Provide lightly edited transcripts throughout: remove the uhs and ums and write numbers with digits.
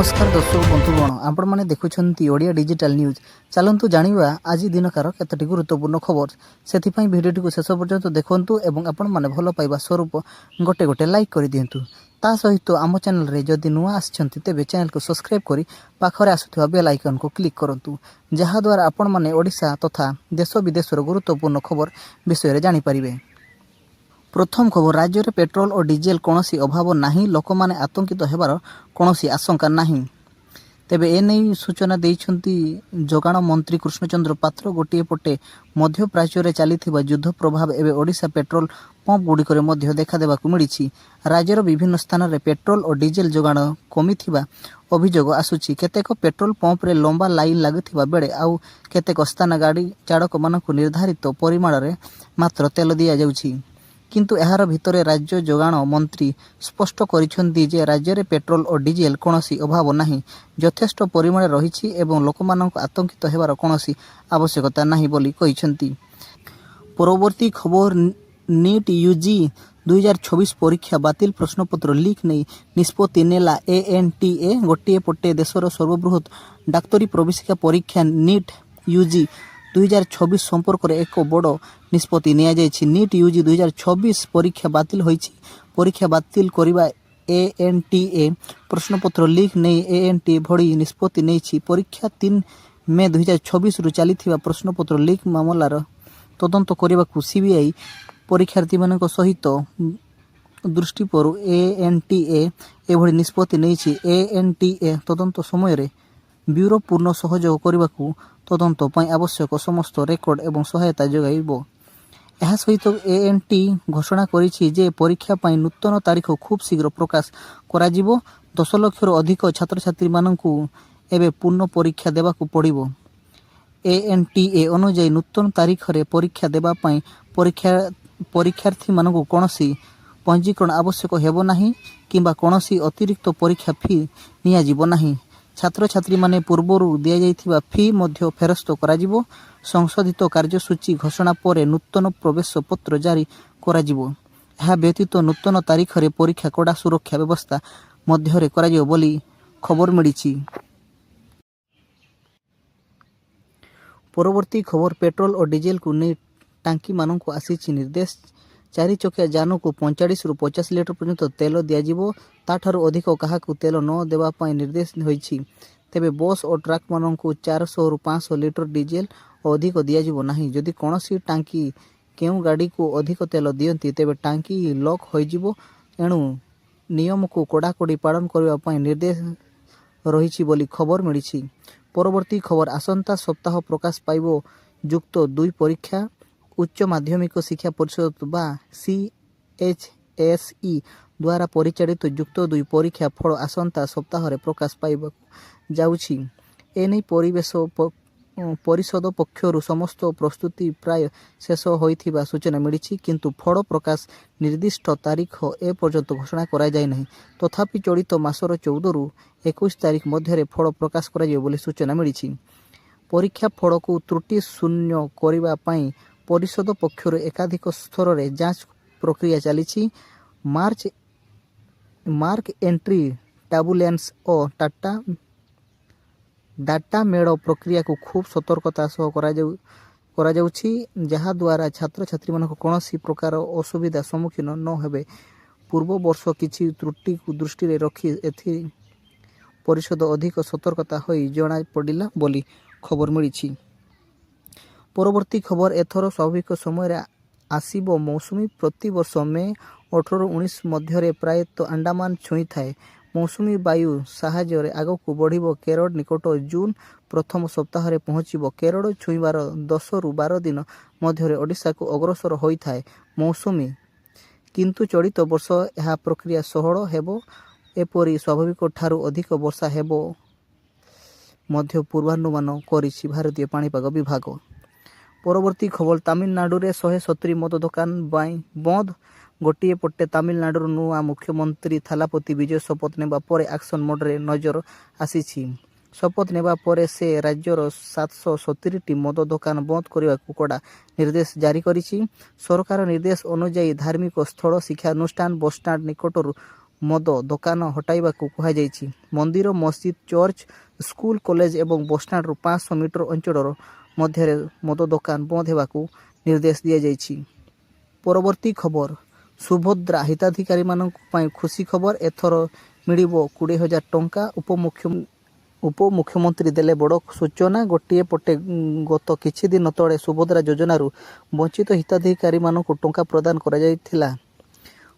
नमस्कार दर्शक बंधुगण आपण मैंने देखुं ओडिया डिजिटल न्यूज। चलतु जाना आज दिनकार केतोटी गुरुत्वपूर्ण खबर से भिडियो को शेष पर्यंत देखु और आपण मैंने भल पाइबा स्वरूप गोटे गोटे लाइक कर दिंतु। ता सहित आम चैनल रे जदि नुआ आछंती तेबे चैनल को सब्सक्राइब करी पाखरे आसुथिबा बेल आइकन को क्लिक करंतु, जहा द्वारा आपण माने ओडिशा तथा देश विदेशर गुरुत्वपूर्ण खबर विषय रे जानि परिबे। प्रथम खबर, राज्य में पेट्रोल और डीजेल कौन अभाव नहीं, लोक मैंने आतंकित होबार कौन आशंका नहीं। तेबे एने सूचना देइछंती जोगाण मंत्री कृष्णचंद्र पात्र। गोटे पटे मध्य प्राच्य में चली युद्ध प्रभाव एवं ओडिशा पेट्रोल पंप गुड़िक देखा देवाक मिली। राज्यर विभिन्न स्थान में पेट्रोल और डीजेल जोगाण कमी अभियोग आसुची। केतेक पेट्रोल पंप रे लंबा लाइन लगुवा बेले आउ केतेक स्थान गाड़ी चालक मानक निर्धारित परिमाण में मात्र तेल दि जाउछि। किंतु एहार भितरे राज्य जोगाण मंत्री स्पष्ट करिसेंती जे राज्य में पेट्रोल और डीजेल कौनसी अभाव नहीं, यथेष्ट परिमाण रही एवं लोकमानक आतंकित होबार कौनसी आवश्यकता नहीं बोली कहिसेंती। परवर्ती खबर, नीट यूजी 2026 परीक्षा बातिल, प्रश्नपत्र लीक नहीं निष्पत्ति नेला एएनटीए। गोटे पटे देशर सर्वबृहत डाक्तरी प्रवेशिका परीक्षा नीट यूजी 2026 संपर्क में एक बड़ निष्पत्ति नियाଯାଇଛି। नीट यूजी 2026 परीक्षा बातिल होईछि। परीक्षा बातिल करबा एएनटीए प्रश्नपत्र लीक नहीं एएनटीए भड़ी निष्पत्ति नहीं। परीक्षा 3 मई 2026 रु चलीथिबा प्रश्नपत्र लीक मामलार तदंत करबाकू सीबीआई परीक्षार्थी मानक सहित दृष्टि पर एएनटीए एभଳି निष्पत्ति नहीं। एएनटीए तदंत समय रे ब्यूरो पूर्ण सहयोग करबाकू तदंत पई आवश्यक समस्त रेकर्ड एवं सहायता जोगाइबो। यह सहित एएनटी घोषणा करिछि जे परीक्षा पई नूतन तारीख खूब शीघ्र प्रकाश कराजिबो। 10 लाख अधिक छात्र छात्री मानकू एबे पूर्ण परीक्षा देबाकू पड़िबो। एएनटीए अनुଯାयी नूतन तारीख रे परीक्षा देबा पई परीक्षार्थी मानकू कोनोसी पंजीकरण आवश्यक हेबो नाही किंबा कोनोसी अतिरिक्त परीक्षा फी निया जिवो नाही। छात्र छात्री माने पूर्वरु दिया जाइथिबा फी मध्य फेरस्त कराजिबो। संशोधित कार्यसूची घोषणा पर नूतन प्रवेश पत्र जारी कराजिबो। यह व्यतीत नूतन तारीख रे परीक्षा कड़ा सुरक्षा व्यवस्था मध्य कराजिबो बोली खबर मिली। परवर्ती खबर, पेट्रोल और डीजेल को नहीं टांकी मानक आसी निर्देश। 4 चकिया जान को 45 रु 50 लिटर पर्यंत तेल दिजाव, ताठारु अधिक काहाकू तेल न देवा पाई निर्देश होईछि। तेबे बस और ट्रक मानक को 400 रु 500 लिटर डीजेल अधिक दिजाव नहीं। जदि कौनसी टांकी केउ गाड़ी को अधिक तेल दियंती तेबे टांकी लॉक होइजिवो। एणु नियम को कड़ाकड़ी पालन करबा पाई निर्देश रही बोली खबर मिली। परवर्ती खबर, आसंता सप्ताह प्रकाश पाइबो युक्त 2 परीक्षा। उच्च माध्यमिक शिक्षा परिषद बा सीएचएसई द्वारा परिचालित युक्त 2 परीक्षा फल आसंता सप्ताह प्रकाश पाइबा जाउछि। एनै परिषद पक्षरु समस्त प्रस्तुति प्राय शेष होइथिबा सूचना मिली, किंतु फल प्रकाश निर्दिष्ट तारीख ए पर्यंत घोषणा करा जाय नहीं। तथापि चलित मासर 14 रु 21 तारीख मध्य फल प्रकाश करा जाय बोली सूचना मिली। परीक्षा फल को त्रुटि शून्य करबा पई परिषद पक्षर एकाधिक स्तर रे जांच प्रक्रिया चली। मार्क एंट्री टाबुलेंस और डाटा मेड़ प्रक्रिया को खूब सतर्कता सह करा जाउछि, जहा द्वारा छात्र छात्री मानक कोनोसी प्रकार असुविधा सम्मुखीन न हेबे। पूर्व वर्ष किछि त्रुटि को दृष्टि रे रखी एथि परिषद अधिक सतर्कता होई जणा पड़िला बोली खबर मिली। परवर्ती खबर, एथर स्वाभाविक समय आसीबो मौसुमी। प्रति वर्ष मे 18-19 मध्य प्रायतः अंडमान छुई थाए। मौसुमी वायु साहाय्य आग को बढ़िबो। केरल निकट जून प्रथम सप्ताह रे पहुंचीबो। केरल छुईबार 10 रु 12 दिन मध्य ओडिशा को अग्रसर होई थाए मौसुमी, किंतु चलित वर्ष यह प्रक्रिया सहल हेबो। एपरि स्वाभाविक ठारू अधिक वर्षा हेबो मध्य पूर्वानुमान करिछि भारतीय पाणीपाग विभाग। परवर्ती खबर, तमिलनाडु रे 170 मद दुकान बंद। गोटे पटे तमिलनाडु नुआ मुख्यमंत्री थालापति विजय शपथ नेबा परे एक्शन मोड रे नजर आसीछि। शपथ नेबा परे से राज्यर 770 मद दुकान बंद करने को कड़ा निर्देश जारी करिछि। सरकार निर्देश अनुଯାयी धार्मिक स्थल, शिक्षानुष्ठान, बसस्टाण्ड निकटरू ମଦ ଦୋକାନ ହଟାଇବାକୁ କୁହାଯାଇଛି। ମନ୍ଦିର, ମସଜିଦ, ଚର୍ଚ୍ଚ, ସ୍କୁଲ, କଲେଜ ଏବଂ ବସ୍ଷ୍ଟାଣ୍ଡରୁ 500 ମିଟର ଅଞ୍ଚଳର ମଧ୍ୟରେ ମଦ ଦୋକାନ ବନ୍ଦ ହେବାକୁ ନିର୍ଦ୍ଦେଶ ଦିଆଯାଇଛି। ପରବର୍ତ୍ତୀ ଖବର, ସୁଭଦ୍ରା ହିତାଧିକାରୀମାନଙ୍କ ପାଇଁ ଖୁସି ଖବର, ଏଥର ମିଳିବ 20,000 ଟଙ୍କା। ଉପମୁଖ୍ୟମନ୍ତ୍ରୀ ଦେଲେ ବଡ଼ ସୂଚନା। ଗୋଟିଏ ପଟେ ଗତ କିଛି ଦିନ ତଳେ ସୁଭଦ୍ରା ଯୋଜନାରୁ ବଞ୍ଚିତ ହିତାଧିକାରୀମାନଙ୍କୁ ଟଙ୍କା ପ୍ରଦାନ କରାଯାଇଥିଲା,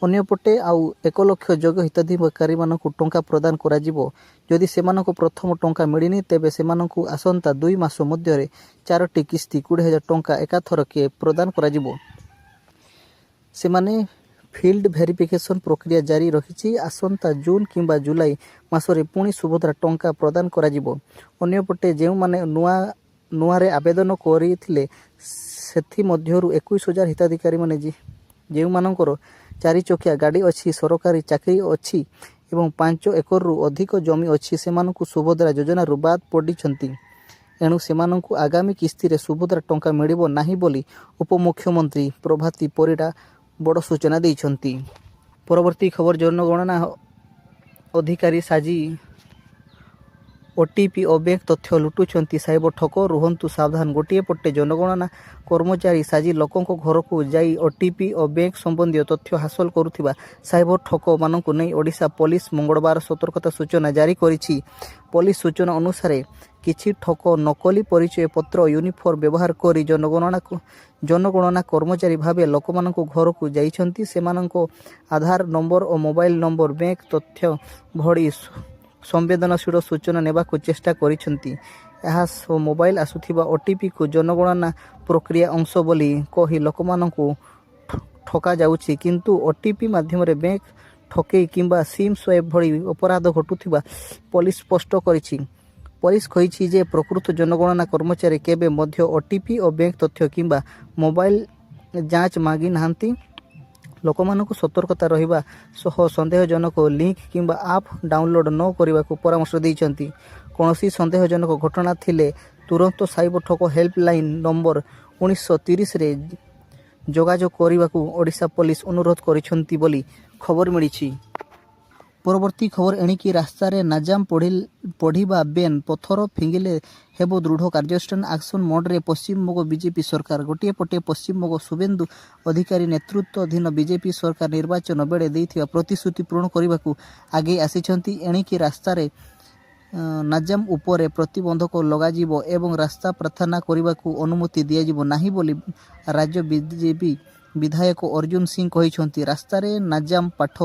ଅନ୍ୟପଟେ ଆଉ 1 ଲକ୍ଷ ଯୋଗ୍ୟ ହିତାଧିକାରୀମାନଙ୍କୁ ଟଙ୍କା ପ୍ରଦାନ କରାଯିବ। ଯଦି ସେମାନଙ୍କୁ ପ୍ରଥମ ଟଙ୍କା ମିଳିନି, ତେବେ ସେମାନଙ୍କୁ ଆସନ୍ତା 2 ମାସ ମଧ୍ୟରେ 4ଟି କିସ୍ତି 20,000 ଟଙ୍କା ଏକାଥରକେ ପ୍ରଦାନ କରାଯିବ। ସେମାନେ ଫିଲ୍ଡ ଭେରିଫିକେସନ ପ୍ରକ୍ରିୟା ଜାରି ରହିଛି। ଆସନ୍ତା ଜୁନ କିମ୍ବା ଜୁଲାଇ ମାସରେ ପୁଣି ସୁଭଦ୍ରା ଟଙ୍କା ପ୍ରଦାନ କରାଯିବ। ଅନ୍ୟପଟେ ଯେଉଁମାନେ ନୂଆରେ ଆବେଦନ କରିଥିଲେ, ସେଥିମଧ୍ୟରୁ 21,000 ହିତାଧିକାରୀମାନେ ଯେଉଁମାନଙ୍କର 4 ଚକିଆ ଗାଡ଼ି ଅଛି, ସରକାରୀ ଚାକିରି ଅଛି ଏବଂ 5 ଏକରରୁ ଅଧିକ ଜମି ଅଛି, ସେମାନଙ୍କୁ ସୁଭଦ୍ରା ଯୋଜନାରୁ ବାଦ୍ ପଡ଼ିଛନ୍ତି। ଏଣୁ ସେମାନଙ୍କୁ ଆଗାମୀ କିସ୍ତିରେ ସୁଭଦ୍ରା ଟଙ୍କା ମିଳିବ ନାହିଁ ବୋଲି ଉପମୁଖ୍ୟମନ୍ତ୍ରୀ ପ୍ରଭାତୀ ପରିଡ଼ା ବଡ଼ ସୂଚନା ଦେଇଛନ୍ତି। ପରବର୍ତ୍ତୀ ଖବର, ଜନଗଣନା ଅଧିକାରୀ ସାଜି OTP ଓ ବ୍ୟାଙ୍କ ତଥ୍ୟ ଲୁଟୁଛନ୍ତି ସାଇବର ଠକ, ରୁହନ୍ତୁ ସାବଧାନ। ଗୋଟିଏ ପଟେ ଜନଗଣନା କର୍ମଚାରୀ ସାଜି ଲୋକଙ୍କ ଘରକୁ ଯାଇ OTP ଓ ବ୍ୟାଙ୍କ ସମ୍ବନ୍ଧୀୟ ତଥ୍ୟ ହାସଲ କରୁଥିବା ସାଇବର ଠକମାନଙ୍କୁ ନେଇ ଓଡ଼ିଶା ପୋଲିସ ମଙ୍ଗଳବାର ସତର୍କତା ସୂଚନା ଜାରି କରିଛି। ପୋଲିସ ସୂଚନା ଅନୁସାରେ କିଛି ଠକ ନକଲି ପରିଚୟ ପତ୍ର ଓ ୟୁନିଫର୍ମ ବ୍ୟବହାର କରି ଜନଗଣନା କର୍ମଚାରୀ ଭାବେ ଲୋକମାନଙ୍କ ଘରକୁ ଯାଇଛନ୍ତି। ସେମାନଙ୍କ ଆଧାର ନମ୍ବର ଓ ମୋବାଇଲ ନମ୍ବର, ବ୍ୟାଙ୍କ ତଥ୍ୟ ଭଳି ସମ୍ବେଦନଶୀଳ ସୂଚନା ନେବାକୁ ଚେଷ୍ଟା କରିଛନ୍ତି। ଏହା ସହ ମୋବାଇଲ ଆସୁଥିବା OTPକୁ ଜନଗଣନା ପ୍ରକ୍ରିୟା ଅଂଶ ବୋଲି କହି ଲୋକମାନଙ୍କୁ ଠକାଯାଉଛି। କିନ୍ତୁ OTP ମାଧ୍ୟମରେ ବ୍ୟାଙ୍କ ଠକେଇ କିମ୍ବା ସିମ୍ ସ୍ୱାଇପ୍ ଭଳି ଅପରାଧ ଘଟୁଥିବା ପୋଲିସ ସ୍ପଷ୍ଟ କରିଛି। ପୋଲିସ କହିଛି ଯେ ପ୍ରକୃତ ଜନଗଣନା କର୍ମଚାରୀ କେବେ ମଧ୍ୟ OTP ଓ ବ୍ୟାଙ୍କ ତଥ୍ୟ କିମ୍ବା ମୋବାଇଲ ଯାଞ୍ଚ ମାଗି ନାହାନ୍ତି। ଲୋକମାନଙ୍କୁ ସତର୍କତା ରହିବା ସହ ସନ୍ଦେହଜନକ ଲିଙ୍କ କିମ୍ବା ଆପ୍ ଡାଉନଲୋଡ୍ ନ କରିବାକୁ ପରାମର୍ଶ ଦେଇଛନ୍ତି। କୌଣସି ସନ୍ଦେହଜନକ ଘଟଣା ଥିଲେ ତୁରନ୍ତ ସାଇବର ଠକ ହେଲ୍ପଲାଇନ୍ ନମ୍ବର 1930ରେ ଯୋଗାଯୋଗ କରିବାକୁ ଓଡ଼ିଶା ପୋଲିସ ଅନୁରୋଧ କରିଛନ୍ତି ବୋଲି ଖବର ମିଳିଛି। ପରବର୍ତ୍ତୀ ଖବର, ଏଣିକି ରାସ୍ତାରେ ନାଜାମ ପଢ଼ିବା ବେନ୍, ପଥର ଫିଙ୍ଗିଲେ ହେବ ଦୃଢ଼ କାର୍ଯ୍ୟାନୁଷ୍ଠାନ। ଆକ୍ସନ ମୋଡରେ ପଶ୍ଚିମବଙ୍ଗ ବିଜେପି ସରକାର। ଗୋଟିଏ ପଟେ ପଶ୍ଚିମବଙ୍ଗ ଶୁଭେନ୍ଦୁ ଅଧିକାରୀ ନେତୃତ୍ୱାଧୀନ ବିଜେପି ସରକାର ନିର୍ବାଚନ ବେଳେ ଦେଇଥିବା ପ୍ରତିଶ୍ରୁତି ପୂରଣ କରିବାକୁ ଆଗେଇ ଆସିଛନ୍ତି। ଏଣିକି ରାସ୍ତାରେ ନାଜାମ ଉପରେ ପ୍ରତିବନ୍ଧକ ଲଗାଯିବ ଏବଂ ରାସ୍ତା ପ୍ରାର୍ଥନା କରିବାକୁ ଅନୁମତି ଦିଆଯିବ ନାହିଁ ବୋଲି ରାଜ୍ୟ ବିଜେପି ବିଧାୟକ ଅର୍ଜୁନ ସିଂ କହିଛନ୍ତି। ରାସ୍ତାରେ ନାଜାମ ପାଠ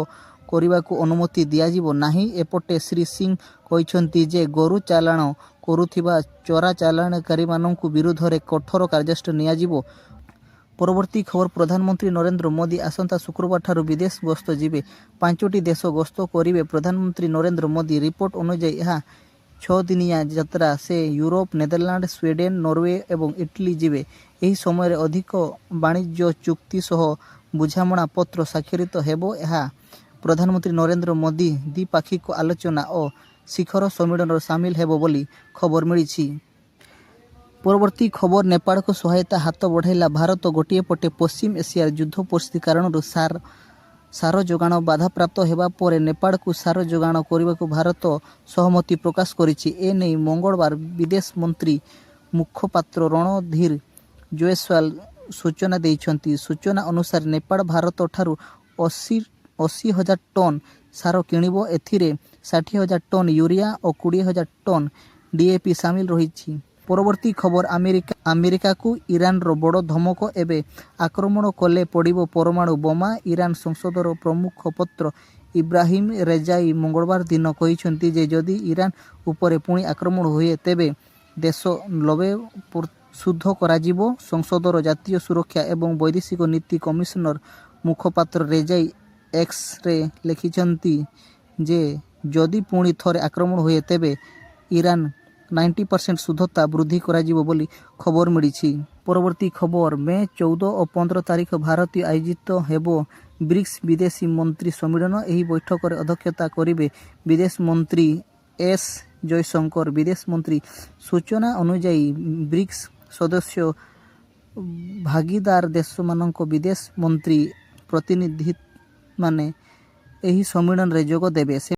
କରିବାକୁ ଅନୁମତି ଦିଆଯିବ ନାହିଁ। ଏପଟେ ଶ୍ରୀ ସିଂ କହିଛନ୍ତି ଯେ ଗୋରୁ ଚାଲାଣ କରୁଥିବା ଚୋରାଚାଲାଣକାରୀମାନଙ୍କ ବିରୁଦ୍ଧରେ କଠୋର କାର୍ଯ୍ୟାନୁଷ୍ଠାନ ନିଆଯିବ। ପରବର୍ତ୍ତୀ ଖବର, ପ୍ରଧାନମନ୍ତ୍ରୀ ନରେନ୍ଦ୍ର ମୋଦି ଆସନ୍ତା ଶୁକ୍ରବାରଠାରୁ ବିଦେଶ ଗସ୍ତ ଯିବେ। 5ଟି ଦେଶ ଗସ୍ତ କରିବେ ପ୍ରଧାନମନ୍ତ୍ରୀ ନରେନ୍ଦ୍ର ମୋଦି। ରିପୋର୍ଟ ଅନୁଯାୟୀ ଏହା 6 ଦିନିଆ ଯାତ୍ରା। ସେ ୟୁରୋପ, ନେଦରଲ୍ୟାଣ୍ଡ, ସ୍ୱିଡେନ, ନରୱେ ଏବଂ ଇଟାଲୀ ଯିବେ। ଏହି ସମୟରେ ଅଧିକ ବାଣିଜ୍ୟ ଚୁକ୍ତି ସହ ବୁଝାମଣା ପତ୍ର ସ୍ୱାକ୍ଷରିତ ହେବ। ଏହା ପ୍ରଧାନମନ୍ତ୍ରୀ ନରେନ୍ଦ୍ର ମୋଦି ଦ୍ୱିପାକ୍ଷିକ ଆଲୋଚନା ଓ ଶିଖର ସମ୍ମିଳନୀରେ ସାମିଲ ହେବ ବୋଲି ଖବର ମିଳିଛି। ପରବର୍ତ୍ତୀ ଖବର, ନେପାଳକୁ ସହାୟତା ହାତ ବଢ଼ାଇଲା ଭାରତ। ଗୋଟିଏ ପଟେ ପଶ୍ଚିମ ଏସିଆର ଯୁଦ୍ଧ ପରିସ୍ଥିତି କାରଣରୁ ସାର ଯୋଗାଣ ବାଧାପ୍ରାପ୍ତ ହେବା ପରେ ନେପାଳକୁ ସାର ଯୋଗାଣ କରିବାକୁ ଭାରତ ସହମତି ପ୍ରକାଶ କରିଛି। ଏନେଇ ମଙ୍ଗଳବାର ବିଦେଶ ମନ୍ତ୍ରୀ ମୁଖପାତ୍ର ରଣଧୀର ଜୟସ୍ୱାଲ ସୂଚନା ଦେଇଛନ୍ତି। ସୂଚନା ଅନୁସାରେ ନେପାଳ ଭାରତଠାରୁ 80,000 ଟନ୍ ସାର କିଣିବ। ଏଥିରେ 60,000 ଟନ୍ ୟୁରିଆ ଓ 20,000 ଟନ୍ DAP ସାମିଲ ରହିଛି। ପରବର୍ତ୍ତୀ ଖବର, ଆମେରିକାକୁ ଇରାନର ବଡ଼ ଧମକ, ଏବେ ଆକ୍ରମଣ କଲେ ପଡ଼ିବ ପରମାଣୁ ବୋମା। ଇରାନ ସଂସଦର ମୁଖପାତ୍ର ଇବ୍ରାହିମ ରେଜାଇ ମଙ୍ଗଳବାର ଦିନ କହିଛନ୍ତି ଯେ ଯଦି ଇରାନ ଉପରେ ପୁଣି ଆକ୍ରମଣ ହୁଏ, ତେବେ ଦେଶ ଶୁଦ୍ଧ କରାଯିବ। ସଂସଦର ଜାତୀୟ ସୁରକ୍ଷା ଏବଂ ବୈଦେଶିକ ନୀତି କମିଶନର ମୁଖପାତ୍ର ରେଜାଇ ଏକ୍ସରେ ଲେଖିଛନ୍ତି ଯେ ଯଦି ପୁଣି ଥରେ ଆକ୍ରମଣ ହୁଏ, ତେବେ ଇରାନ 90% ଶୁଦ୍ଧତା ବୃଦ୍ଧି କରାଯିବ ବୋଲି ଖବର ମିଳିଛି। ପରବର୍ତ୍ତୀ ଖବର, ମେ 14 ଓ 15 ତାରିଖ ଭାରତରେ ଆୟୋଜିତ ହେବ ବ୍ରିକ୍ସ ବିଦେଶ ମନ୍ତ୍ରୀ ସମ୍ମିଳନୀ। ଏହି ବୈଠକରେ ଅଧ୍ୟକ୍ଷତା କରିବେ ବିଦେଶ ମନ୍ତ୍ରୀ ଏସ୍ ଜୟଶଙ୍କର। ବିଦେଶ ମନ୍ତ୍ରୀ ସୂଚନା ଅନୁଯାୟୀ ବ୍ରିକ୍ସ ସଦସ୍ୟ ଭାଗିଦାର ଦେଶମାନଙ୍କ ବିଦେଶ ମନ୍ତ୍ରୀ ପ୍ରତିନିଧିମାନେ ଏହି ସମ୍ମିଳନୀରେ ଯୋଗ ଦେବେ।